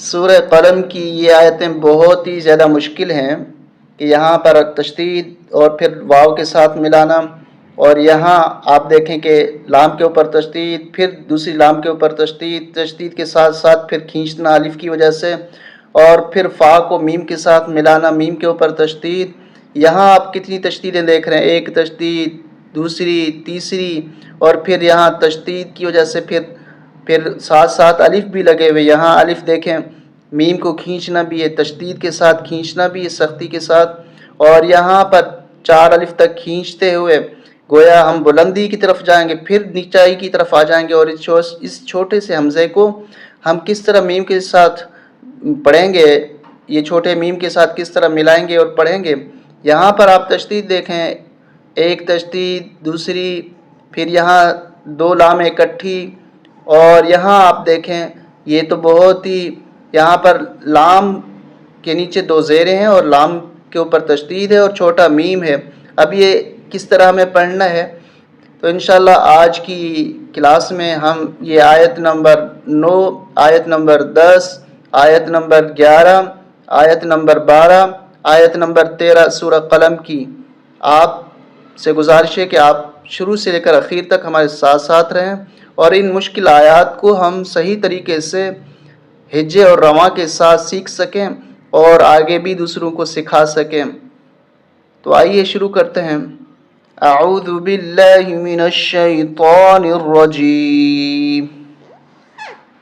سورہ قلم کی یہ آیتیں بہت ہی زیادہ مشکل ہیں کہ یہاں پر تشدید اور پھر واو کے ساتھ ملانا، اور یہاں آپ دیکھیں کہ لام کے اوپر تشدید، پھر دوسری لام کے اوپر تشدید کے ساتھ ساتھ پھر کھینچنا الف کی وجہ سے، اور پھر فا کو میم کے ساتھ ملانا، میم کے اوپر تشدید۔ یہاں آپ کتنی تشدیدیں دیکھ رہے ہیں، ایک تشدید، دوسری، تیسری، اور پھر یہاں تشدید کی وجہ سے پھر ساتھ ساتھ الف بھی لگے ہوئے۔ یہاں الف دیکھیں، میم کو کھینچنا بھی ہے، تشدید کے ساتھ کھینچنا بھی ہے سختی کے ساتھ، اور یہاں پر 4 الف تک کھینچتے ہوئے گویا ہم بلندی کی طرف جائیں گے، پھر نیچائی کی طرف آ جائیں گے، اور اس چھوٹے سے حمزے کو ہم کس طرح میم کے ساتھ پڑھیں گے، یہ چھوٹے میم کے ساتھ کس طرح ملائیں گے اور پڑھیں گے۔ یہاں پر آپ تشدید دیکھیں، ایک تشدید، دوسری، پھر یہاں 2 لام اکٹھی، اور یہاں آپ دیکھیں یہ تو بہت ہی، یہاں پر لام کے نیچے 2 زیریں ہیں اور لام کے اوپر تشدید ہے اور چھوٹا میم ہے۔ اب یہ کس طرح ہمیں پڑھنا ہے، تو انشاءاللہ آج کی کلاس میں ہم یہ آیت نمبر 9، آیت نمبر 10، آیت نمبر 11، آیت نمبر 12، آیت نمبر 13 سورہ قلم کی آپ سے گزارش ہے کہ آپ شروع سے لے کر اخیر تک ہمارے ساتھ ساتھ رہیں، اور ان مشکل آیات کو ہم صحیح طریقے سے ہجے اور رواں کے ساتھ سیکھ سکیں اور آگے بھی دوسروں کو سکھا سکیں۔ تو آئیے شروع کرتے ہیں۔ اعوذ باللہ من الشیطان الرجیم،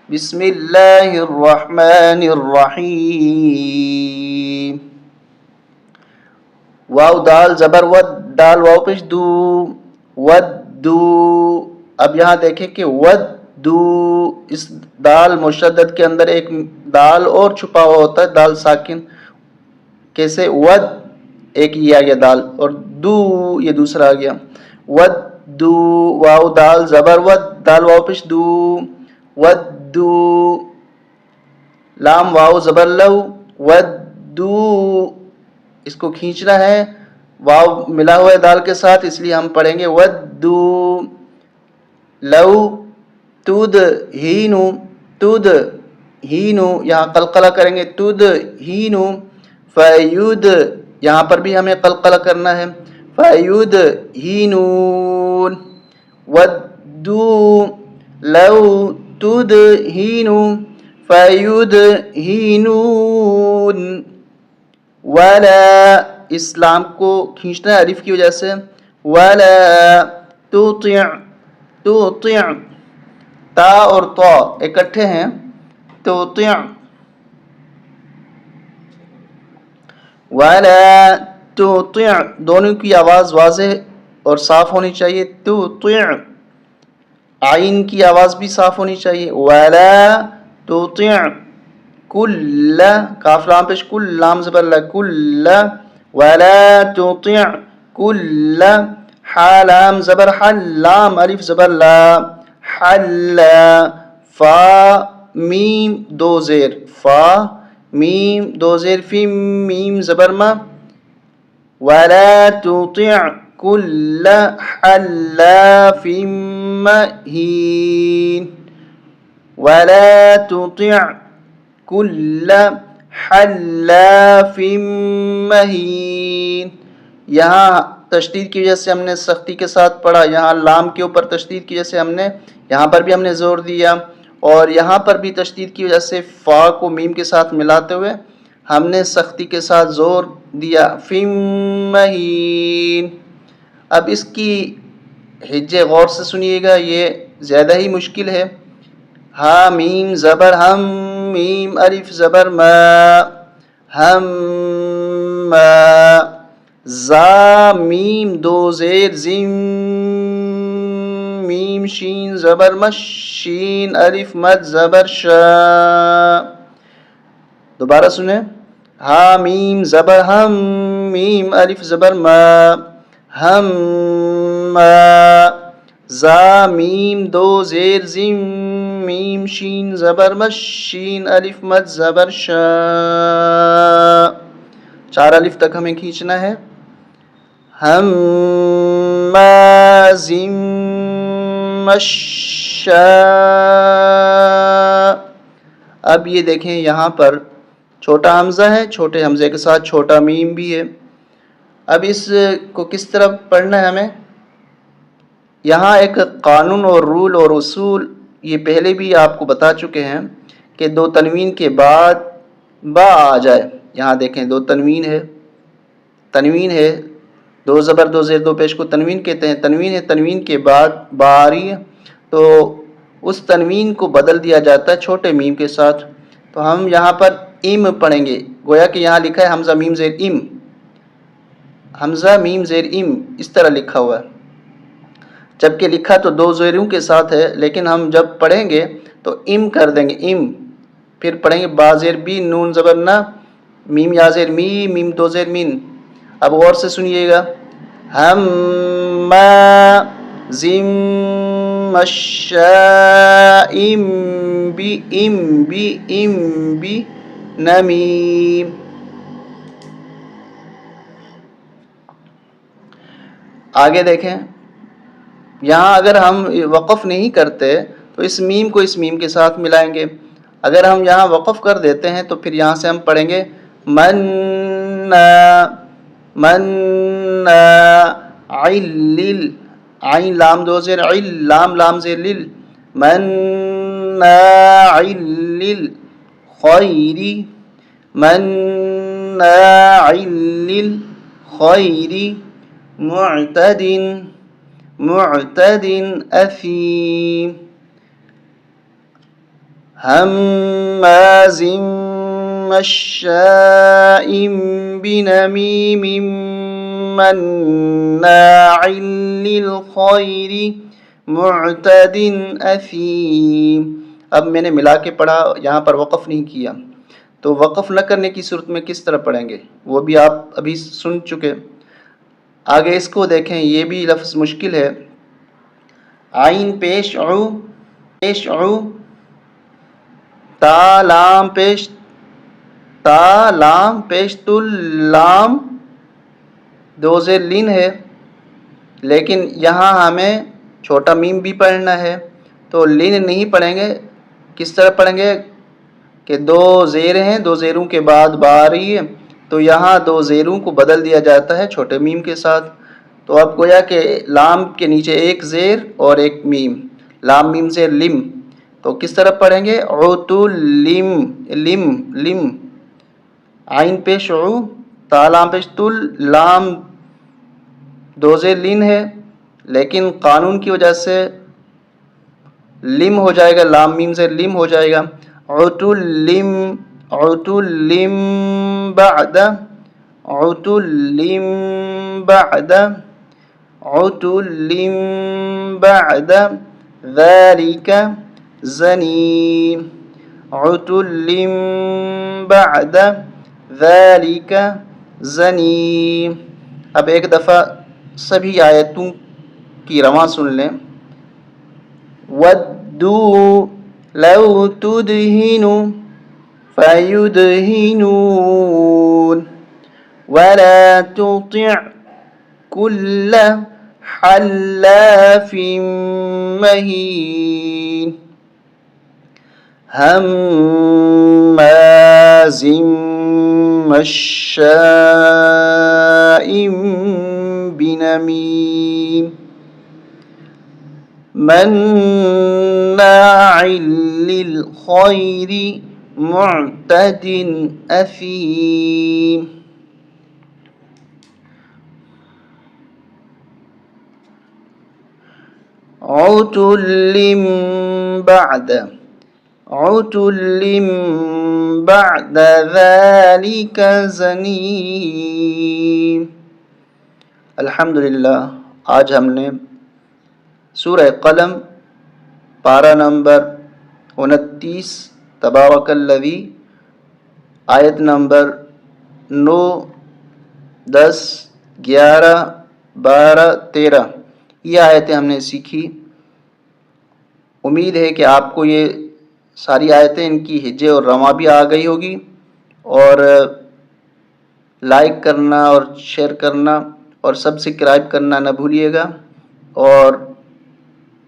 بسم اللہ الرحمن الرحیم۔ واو دال زبر ود، دال واو پیش دو، ودو۔ اب یہاں دیکھیں کہ ودو، اس دال مشدد کے اندر ایک دال اور چھپا ہوا ہوتا ہے، دال ساکن، کیسے ود، ایک یہ آ گیا دال، اور دو یہ دوسرا آ گیا، ودو۔ واو دال زبر ود، دال واو پیش دو، ودو۔ لام واو زبر لو، ودو، اس کو کھینچنا ہے، واو ملا ہوا ہے دال کے ساتھ، اس لیے ہم پڑھیں گے ودو۔ لو تد ہینو، تد ہینو، یہاں قلقلہ کریں گے، تد ہینو۔ فید، یہاں پر بھی ہمیں قلقلہ کرنا ہے، فید ہینون۔ ودو لو تد ہینو فید ہینون۔ ولا، اسلام کو کھینچنا ہے الف کی وجہ سے، ولا تطع، تطع، تا اور طا اکٹھے ہیں، تطع، ولا تطع، دونوں کی آواز واضح اور صاف ہونی چاہیے، تطع، عین کی آواز بھی صاف ہونی چاہیے، ولا تطع کل، کاف لام پیش کل، لام زبر لا، کل، ولا تطع کل، حا لام زبر حل، لام الف زبر لا، حل، فا میم 2 زیر، فا میم 2 زیر، فی میم زبر ما، ولا تطع کل حلاف مہین، ولا تطع کل حلاف مہین۔ یہاں تشدید کی وجہ سے ہم نے سختی کے ساتھ پڑھا، یہاں لام کے اوپر تشدید کی وجہ سے ہم نے یہاں پر بھی ہم نے زور دیا، اور یہاں پر بھی تشدید کی وجہ سے فا کو میم کے ساتھ ملاتے ہوئے ہم نے سختی کے ساتھ زور دیا، فم مہین۔ اب اس کی ہجے غور سے سنیے گا، یہ زیادہ ہی مشکل ہے۔ ہا میم زبر ہم، میم الف زبر ما، ہم، زا میم 2 زیر، زم، میم شین زبر مش، شین الف مد زبر شا۔ دوبارہ سنیں، ہا میم زبر ہم، میم الف زبر ما، ہم، زا میم 2 زیر، زم، میم شین زبر مش، شین الف مد زبر شا۔ 4 الف تک ہمیں کھینچنا ہے، ہم مازم مشاء۔ اب یہ دیکھیں یہاں پر چھوٹا حمزہ ہے، چھوٹے حمزے کے ساتھ چھوٹا میم بھی ہے. اب اس کو کس طرح پڑھنا ہے ہمیں؟ یہاں ایک قانون اور رول اور اصول یہ پہلے بھی آپ کو بتا چکے ہیں کہ دو تنوین کے بعد با آ جائے. یہاں دیکھیں دو تنوین ہے، دو زبر دو زیر دو پیش کو تنوین کہتے ہیں. تنوین ہے، تنوین کے بعد با آ رہی ہے تو اس تنوین کو بدل دیا جاتا ہے چھوٹے میم کے ساتھ. تو ہم یہاں پر ام پڑھیں گے، گویا کہ یہاں لکھا ہے حمزہ میم زیر ام، حمزہ میم زیر ام اس طرح لکھا ہوا ہے، جبکہ لکھا تو دو زیروں کے ساتھ ہے، لیکن ہم جب پڑھیں گے تو ام کر دیں گے، ام. پھر پڑھیں گے با زیر بی، نون زبر نہ، میم یا زیر می، میم دو زیر مین. اب غور سے سنیے گا، ہم زم مشائم بی ام بی ام بی نمیم. آگے دیکھیں، یہاں اگر ہم وقف نہیں کرتے تو اس میم کو اس میم کے ساتھ ملائیں گے. اگر ہم یہاں وقف کر دیتے ہیں تو پھر یہاں سے ہم پڑھیں گے من علل، عین لام دو زیر عل، لام لام زیر لل، مناع للخیر، مناع للخیر معتد اثیم، ہماز مشاء بنمیم مناع للخیر معتد اثیم. اب میں نے ملا کے پڑھا، یہاں پر وقف نہیں کیا. تو وقف نہ کرنے کی صورت میں کس طرح پڑھیں گے وہ بھی آپ ابھی سن چکے. آگے اس کو دیکھیں، یہ بھی لفظ مشکل ہے. عین پیش عو، تا لام پیش تل، لام دو زیر لین ہے، لیکن یہاں ہمیں چھوٹا میم بھی پڑھنا ہے تو لین نہیں پڑھیں گے. کس طرح پڑھیں گے کہ دو زیر ہیں، دو زیروں کے بعد با آ رہی ہے تو یہاں دو زیروں کو بدل دیا جاتا ہے چھوٹے میم کے ساتھ. تو اب گویا کہ لام کے نیچے ایک زیر اور ایک میم، لام میم زیر لم. تو کس طرح پڑھیں گے؟ عتلم، لم، عین پیش عو، تا لام پیش تل، لام دو زیر لین ہے، لیکن قانون کی وجہ سے لم ہو جائے گا، لام میم سے لم ہو جائے گا. عتلم بعد، عتلم بعد ذلك زنیم، عتلم بعد ذلك زنیم. اب ایک دفعہ سبھی آیتوں کی رواں سن لیں. وَدُّوا لَوْ تُدْهِنُ فَيُدْهِنُونَ وَلَا تُطِعْ كُلَّ حَلَّافٍ مَّهِينٍ ہَمَّازٍ مَّشَّاءٍ بِنَمِيمٍ مناع للخير معتد اثیم. عتل بعد ذلك زنیم. الحمدللہ آج ہم نے سورہ قلم پارہ نمبر 29 تبارک الذی، آیت نمبر 9، 10، 11، 12، 13 یہ آیتیں ہم نے سیکھی. امید ہے کہ آپ کو یہ ساری آیتیں ان کی ہجے اور رواں بھی آ گئی ہوگی. اور لائک کرنا اور شیئر کرنا اور سبسکرائب کرنا نہ بھولیے گا، اور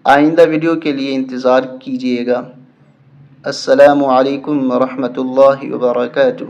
آئندہ ویڈیو کے لیے انتظار کیجیے گا. السلام علیکم ورحمۃ اللہ وبرکاتہ.